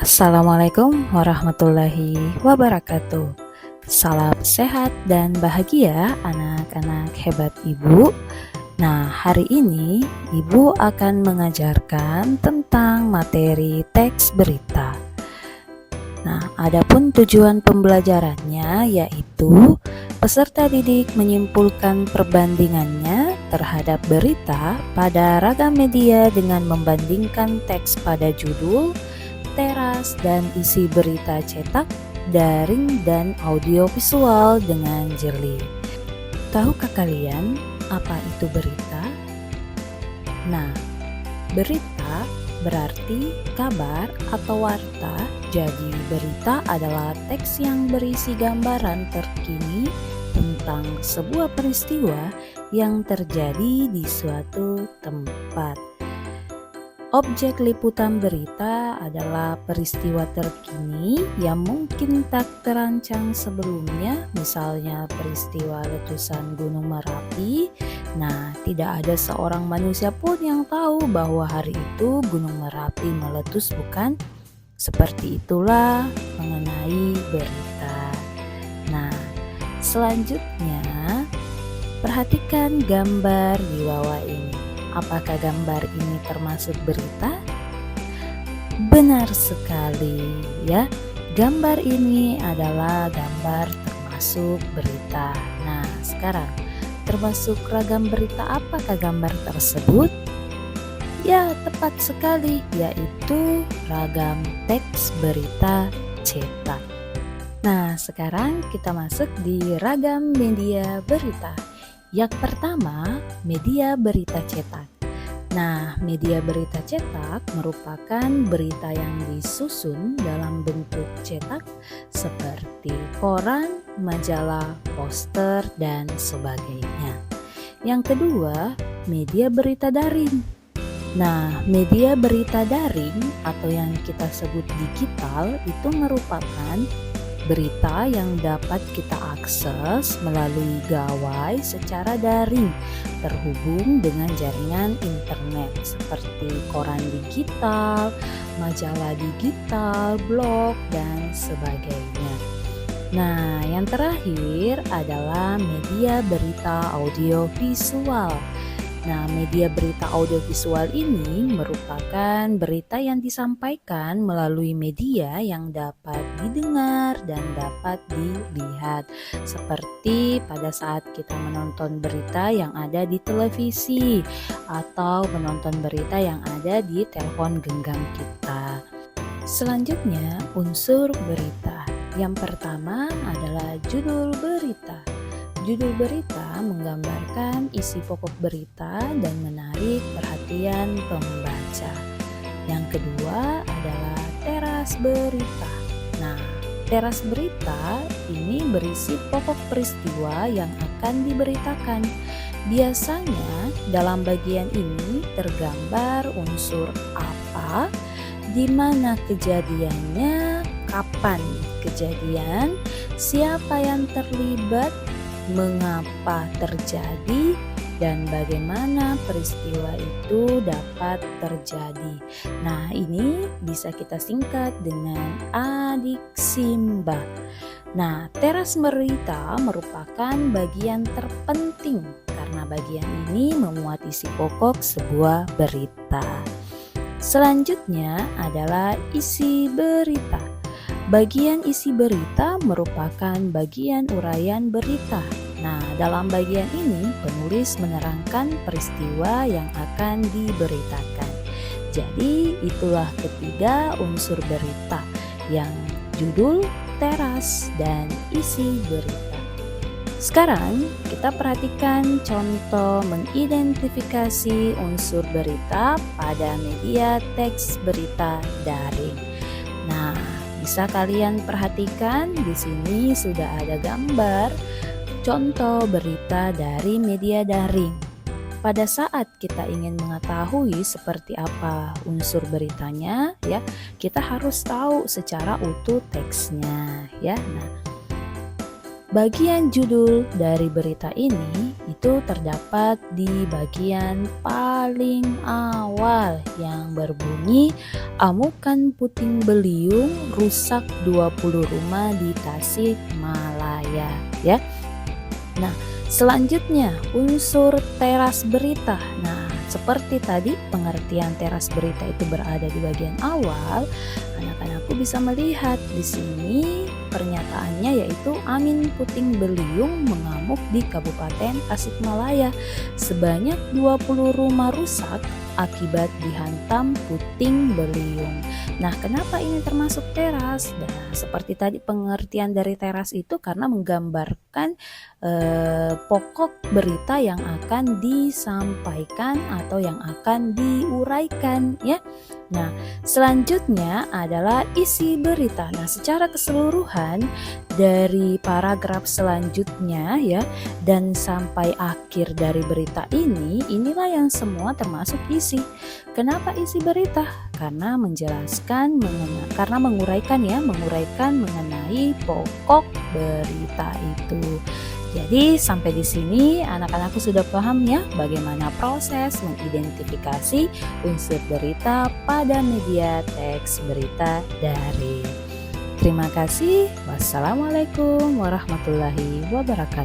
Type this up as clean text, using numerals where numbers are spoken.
Assalamualaikum warahmatullahi wabarakatuh. Salam sehat dan bahagia anak-anak hebat Ibu. Nah, hari ini Ibu akan mengajarkan tentang materi teks berita. Nah, adapun tujuan pembelajarannya yaitu peserta didik menyimpulkan perbandingannya terhadap berita pada ragam media dengan membandingkan teks pada judul, teras, dan isi berita cetak, daring, dan audiovisual dengan jeli. Tahukah kalian apa itu berita? Nah, berita berarti kabar atau warta. Jadi berita adalah teks yang berisi gambaran terkini tentang sebuah peristiwa yang terjadi di suatu tempat. Objek liputan berita adalah peristiwa terkini yang mungkin tak terancang sebelumnya, misalnya peristiwa letusan Gunung Merapi. Nah, tidak ada seorang manusia pun yang tahu bahwa hari itu Gunung Merapi meletus, bukan? Seperti itulah mengenai berita. Nah, selanjutnya perhatikan gambar di bawah ini. Apakah gambar ini termasuk berita? Benar sekali ya, gambar ini adalah gambar termasuk berita. Nah, sekarang termasuk ragam berita apakah gambar tersebut? Ya, tepat sekali, yaitu ragam teks berita cetak. Nah, sekarang kita masuk di ragam media berita. Yang pertama, media berita cetak. Nah, media berita cetak merupakan berita yang disusun dalam bentuk cetak seperti koran, majalah, poster, dan sebagainya. Yang kedua, media berita daring. Nah, media berita daring atau yang kita sebut digital itu merupakan berita yang dapat kita akses melalui gawai secara daring terhubung dengan jaringan internet seperti koran digital, majalah digital, blog, dan sebagainya. Nah, yang terakhir adalah media berita audiovisual. Nah, media berita audiovisual ini merupakan berita yang disampaikan melalui media yang dapat didengar dan dapat dilihat. Seperti pada saat kita menonton berita yang ada di televisi atau menonton berita yang ada di telepon genggam kita. Selanjutnya, unsur berita. Yang pertama adalah judul berita. Judul berita menggambarkan isi pokok berita dan menarik perhatian pembaca. Yang kedua adalah teras berita. Nah, teras berita ini berisi pokok peristiwa yang akan diberitakan. Biasanya dalam bagian ini tergambar unsur apa, di mana kejadiannya, kapan kejadian, siapa yang terlibat, mengapa terjadi, dan bagaimana peristiwa itu dapat terjadi. Nah, ini bisa kita singkat dengan adiksimba. Nah, teras berita merupakan bagian terpenting karena bagian ini memuat isi pokok sebuah berita. Selanjutnya adalah isi berita. Bagian isi berita merupakan bagian uraian berita. Nah, dalam bagian ini penulis menerangkan peristiwa yang akan diberitakan. Jadi, itulah ketiga unsur berita, yang judul, teras, dan isi berita. Sekarang kita perhatikan contoh mengidentifikasi unsur berita pada media teks berita daring. Nah, bisa kalian perhatikan di sini sudah ada gambar contoh berita dari media daring. Pada saat kita ingin mengetahui seperti apa unsur beritanya, ya, kita harus tahu secara utuh teksnya, ya. Nah, Bagian judul dari berita ini itu terdapat di bagian paling awal yang berbunyi amukan puting beliung rusak 20 rumah di Tasikmalaya ya. Nah, selanjutnya unsur teras berita. Nah, seperti tadi pengertian teras berita itu berada di bagian awal, anak-anakku bisa melihat di sini pernyataannya yaitu angin puting beliung mengamuk di Kabupaten Tasikmalaya. Sebanyak 20 rumah rusak akibat dihantam puting beliung. Nah, kenapa ini termasuk teras? Nah, seperti tadi pengertian dari teras itu karena menggambarkan pokok berita yang akan disampaikan atau yang akan diuraikan ya. Nah, selanjutnya adalah isi berita. Nah, secara keseluruhan dari paragraf selanjutnya ya dan sampai akhir dari berita ini, inilah yang semua termasuk isi. Kenapa isi berita? Karena menjelaskan karena menguraikan mengenai pokok berita itu. Jadi sampai di sini anak-anakku sudah paham ya bagaimana proses mengidentifikasi unsur berita pada media teks berita daring. Terima kasih. Wassalamualaikum warahmatullahi wabarakatuh.